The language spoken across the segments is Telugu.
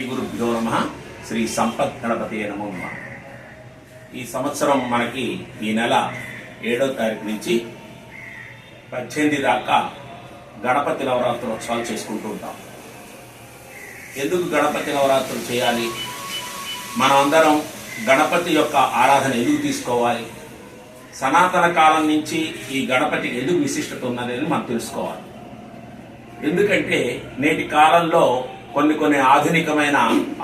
గురుభ్యో నమః. శ్రీ సంపత్ గణపతి నమో నమః. ఈ సంవత్సరం మనకి ఈ నెల 7వ తారీఖు నుంచి 18 దాకా గణపతి నవరాత్రోత్సవాలు చేసుకుంటూ ఉంటాం. ఎందుకు గణపతి నవరాత్రులు చేయాలి, మనం అందరం గణపతి యొక్క ఆరాధన ఎందుకు తీసుకోవాలి, సనాతన కాలం నుంచి ఈ గణపతికి ఎందుకు విశిష్టత ఉన్నదని మనం తెలుసుకోవాలి. ఎందుకంటే నేటి కాలంలో కొన్ని ఆధునికమైన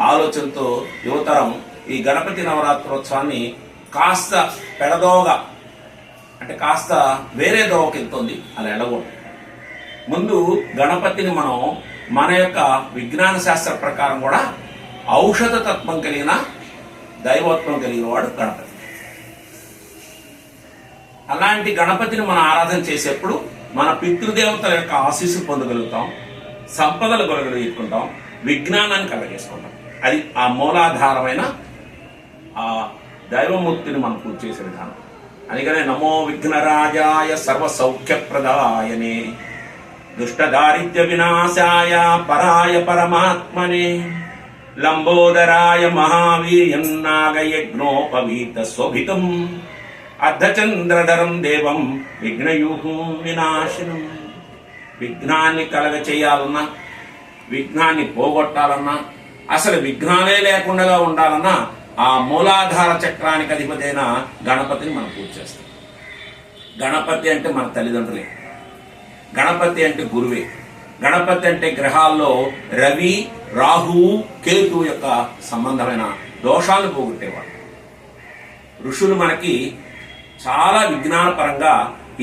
ఆలోచనతో యువతరం ఈ గణపతి నవరాత్రోత్సవాన్ని కాస్త పెడదోగా, అంటే కాస్త వేరే దోవకి వెళ్తుంది. అలా ఎడగూడదు. ముందు గణపతిని మనం మన యొక్క విజ్ఞాన శాస్త్ర ప్రకారం కూడా ఔషధ తత్వం కలిగిన దైవత్వం కలిగిన వాడు గణపతి. అలాంటి గణపతిని మనం ఆరాధన చేసేప్పుడు మన పితృదేవతల యొక్క ఆశీస్సు పొందగలుగుతాం, సంపదలు కలుగలుగుతుంటాం, విజ్ఞానాన్ని కలగజేసుకుంటాం. అది ఆ మూలాధారమైన ఆ దైవమూర్తిని మనం పూజ చేసే విధానం. అందుకనే నమో విఘ్నరాజాయ సర్వ సౌఖ్యప్రదాయనే దుష్టదారిద్ర్య వినాశాయ పరాయ పరమాత్మనే లంబోదరాయ మహావీర్యం నాగయజ్ఞోపవీత శోభితం అర్ధచంద్రధరం దేవం విఘ్నయూహం వినాశనం. విఘ్నాన్ని కలగ చేయాలన్నా, విఘ్నాన్ని పోగొట్టాలన్నా, అసలు విఘ్నాలే లేకుండా ఉండాలన్నా ఆ మూలాధార చక్రానికి అధిపతైన గణపతిని మనం పూజ చేస్తాం. గణపతి అంటే మన తల్లిదండ్రులే, గణపతి అంటే గురువే, గణపతి అంటే గ్రహాల్లో రవి, రాహువు, కేతు యొక్క సంబంధమైన దోషాలను పోగొట్టేవాడు. ఋషులు మనకి చాలా విజ్ఞానపరంగా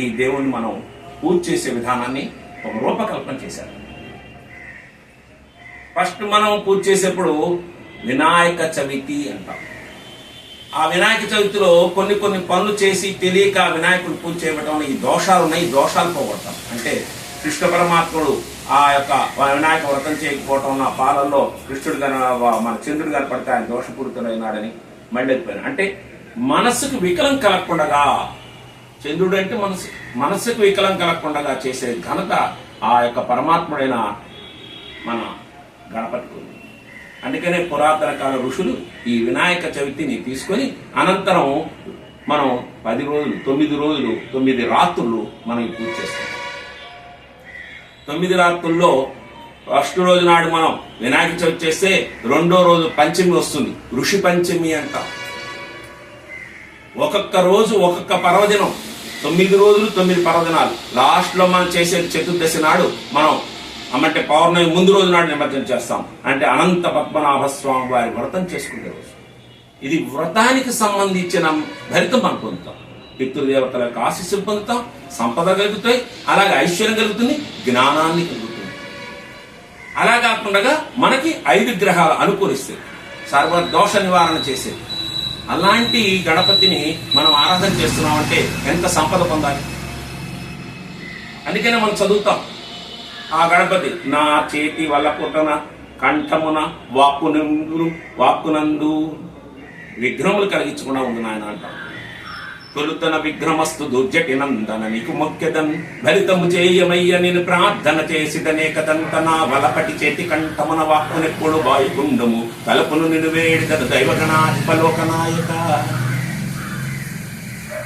ఈ దేవుణ్ణి మనం పూజ చేసే విధానాన్ని ఒక రూపకల్పన చేశారు. ఫస్ట్ మనం పూజ చేసేప్పుడు వినాయక చవితి అంటాం. ఆ వినాయక చవితిలో కొన్ని పనులు చేసి తెలియక వినాయకుడు పూజ చేయడం ఈ దోషాలు ఉన్నాయి, ఈ దోషాలు పోగొడతాం. అంటే కృష్ణ పరమాత్ముడు ఆ యొక్క వినాయక వ్రతం చేయకపోవటం, ఆ పాలల్లో కృష్ణుడు మన చంద్రుడు కనపడితే ఆయన దోషపూరితుడైనాడని మళ్ళీ అయిపోయాను. అంటే మనస్సుకు వికలం కలగకుండా, చంద్రుడు అంటే మనస్సుకు వికలం కలగకుండా చేసే ఘనత ఆ యొక్క పరమాత్ముడైన మన గణపతికి ఉంది. అందుకనే పురాతన కాల ఋషులు ఈ వినాయక చవితిని తీసుకొని అనంతరం మనం 10 రోజులు 9 రోజులు 9 రాత్రులు మనం పూజ చేస్తాం. 9 రాత్రుల్లో ఫస్ట్ రోజు నాడు మనం వినాయక చవితి చేస్తే రెండో రోజు పంచమి వస్తుంది, ఋషి పంచమి అంటాం. ఒక్కొక్క రోజు ఒక్కొక్క పర్వదినం, 9 రోజులు 9 పర్వదినాలు. లాస్ట్ లో మనం చేసే చతుర్దశి నాడు మనం అంటే పౌర్ణమి ముందు రోజు నాడు నిమజ్జనం చేస్తాం. అంటే అనంత పద్మనాభ స్వామి వారి వ్రతం చేసుకునే రోజు. ఇది వ్రతానికి సంబంధించిన ఫలితం మనం పొందుతాం. పితృదేవతల యొక్క ఆశీస్సులు పొందుతాం, సంపద కలుగుతాయి, అలాగే ఐశ్వర్యం కలుగుతుంది, జ్ఞానాన్ని కలుగుతుంది. అలా కాకుండా మనకి 5 గ్రహాలు అనుకూలిస్తాయి, సర్వదోష నివారణ చేసేది. అలాంటి గణపతిని మనం ఆరాధన చేస్తున్నామంటే ఎంత సంపద పొందాలి. అందుకనే మనం చదువుతాం, ఆ గణపతి నా చేతి వల్ల పుట్టన కంఠమున వాక్కునందు విఘ్నములు కలిగించకుండా ఉంది నాయన అంటాం. తొలుతన విఘ్నమస్తు దుర్జటి నందన నీకు మొక్కెదన్ భరితము చేయమయ్య నేను ప్రార్థన చేసిదనేకదంత నా వలపటి చేతి కంఠమున వాక్కునెప్పుడు వాయుగుండము తలుపును నిన్ను వేడిదను దైవగణాధిపలోకనాయక.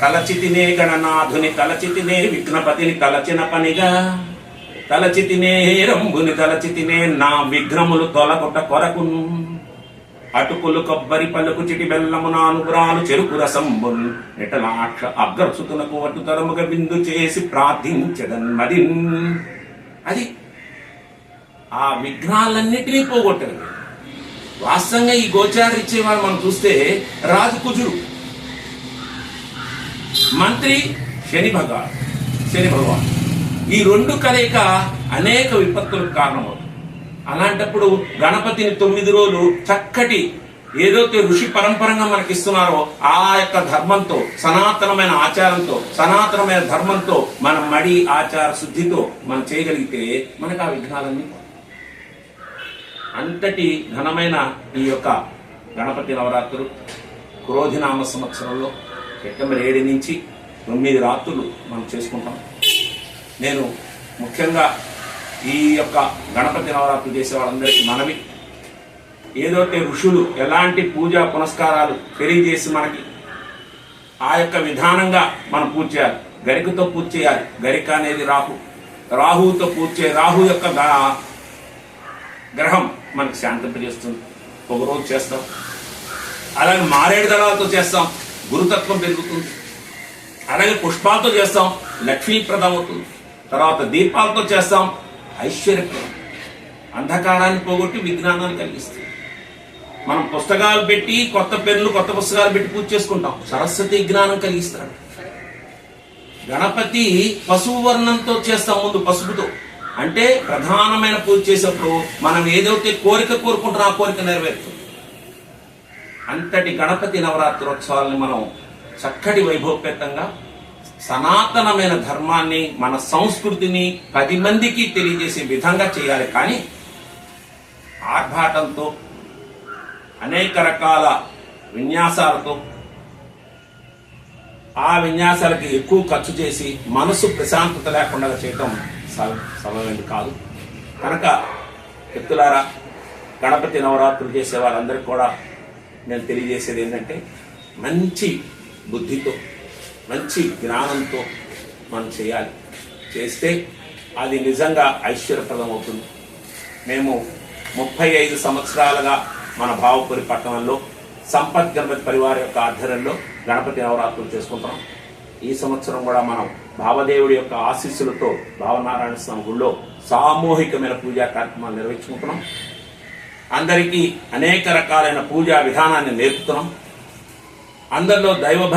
తలచితినే గణనాథుని తలచితినే విఘ్నపతిని తలచిన పనిగా తలచితినే రంభుని తలచితినే నా విఘ్నములు తొలగొట్ట కొరకును అటుకులు కొబ్బరి పలుకు చిటి బెల్లము నానుగురాలు చెరుకు రసంబున్ నిటలాక్ష అగ్రసుతునకు అటుతరముగ బిందు చేసి ప్రార్థించదన్ మరి. అది ఆ విఘ్నాలన్నిటినీ పోగొట్టదు. వాస్తవంగా ఈ గోచారం ఇచ్చేవాడు మనం చూస్తే రాజు కుజుడు, మంత్రి శని భగవాన్. ఈ 2 కలయిక అనేక విపత్తులకు కారణమవుతుంది. అలాంటప్పుడు గణపతిని 9 రోజులు చక్కటి ఏదైతే ఋషి పరంపరంగా మనకి ఇస్తున్నారో ఆ యొక్క ధర్మంతో, సనాతనమైన ఆచారంతో, సనాతనమైన ధర్మంతో మనం మడి ఆచార శుద్ధితో మనం చేయగలిగితే మనకు ఆ విఘ్నాలన్నీ. అంతటి ఘనమైన ఈ యొక్క గణపతి నవరాత్రులు క్రోధినామ సంవత్సరంలో సెప్టెంబర్ 7 నుంచి 9 రాత్రులు మనం చేసుకుంటాం. నేను ముఖ్యంగా ఈ యొక్క గణపతి నవరాత్రి చేసే వాళ్ళందరికీ మనవి, ఏదైతే ఋషులు ఎలాంటి పూజా పునస్కారాలు తెలియజేసి మనకి ఆ యొక్క విధానంగా మనం పూజ చేయాలి. గరికతో పూజ చేయాలి. గరిక అనేది రాహువుతో పూజ చేయాలి. రాహు యొక్క గ్రహం మనకు శాంతింపజేస్తుంది. ఒక రోజు చేస్తాం. అలాగే మారేడు దళాలతో చేస్తాం, గురుతత్వం పెరుగుతుంది. అలాగే పుష్పాలతో చేస్తాం, లక్ష్మీప్రదం అవుతుంది. తర్వాత దీపాలతో చేస్తాం, ఐశ్వర్యప్రదం, అంధకారాన్ని పోగొట్టి విజ్ఞానాన్ని కలిగిస్తుంది. మనం పుస్తకాలు పెట్టి కొత్త పెన్నులు కొత్త పుస్తకాలు పెట్టి పూజ చేసుకుంటాం, సరస్వతి జ్ఞానం కలిగిస్తాడు. గణపతి పశువు వర్ణంతో చేస్తాం, ముందు పసుపుతో. అంటే ప్రధానమైన పూజ చేసేప్పుడు మనం ఏదైతే కోరిక కోరుకుంటున్నా ఆ కోరిక నెరవేరుతుంది. అంతటి గణపతి నవరాత్రోత్సవాలని మనం చక్కటి వైభవపేతంగా సనాతనమైన ధర్మాన్ని మన సంస్కృతిని 10 మందికి తెలియజేసే విధంగా చేయాలి. కానీ ఆర్భాటంతో అనేక రకాల విన్యాసాలతో ఆ విన్యాసాలకి ఎక్కువ ఖర్చు చేసి మనసు ప్రశాంతత లేకుండా చేయటం సమయం కాదు. కనుక వ్యక్తులారా, గణపతి నవరాత్రులు చేసే వాళ్ళందరికీ కూడా నేను తెలియజేసేది ఏంటంటే, మంచి బుద్ధితో మంచి జ్ఞానంతో మనం చేయాలి. చేస్తే అది నిజంగా ఐశ్వర్యప్రదం అవుతుంది. మేము 35 సంవత్సరాలుగా మన భావపురి పట్టణంలో సంపత్ గణపతి పరివారం యొక్క ఆధ్వర్యంలో గణపతి నవరాత్రులు చేసుకుంటున్నాం. ఈ సంవత్సరం కూడా మనం భావదేవుడి యొక్క ఆశీస్సులతో భావనారాయణ స్వామి గుళ్ళో సామూహికమైన పూజా కార్యక్రమాలు నిర్వహించుకుంటున్నాం. అందరికీ అనేక రకాలైన పూజా విధానాన్ని నేర్పుతున్నాం. అందరిలో దైవ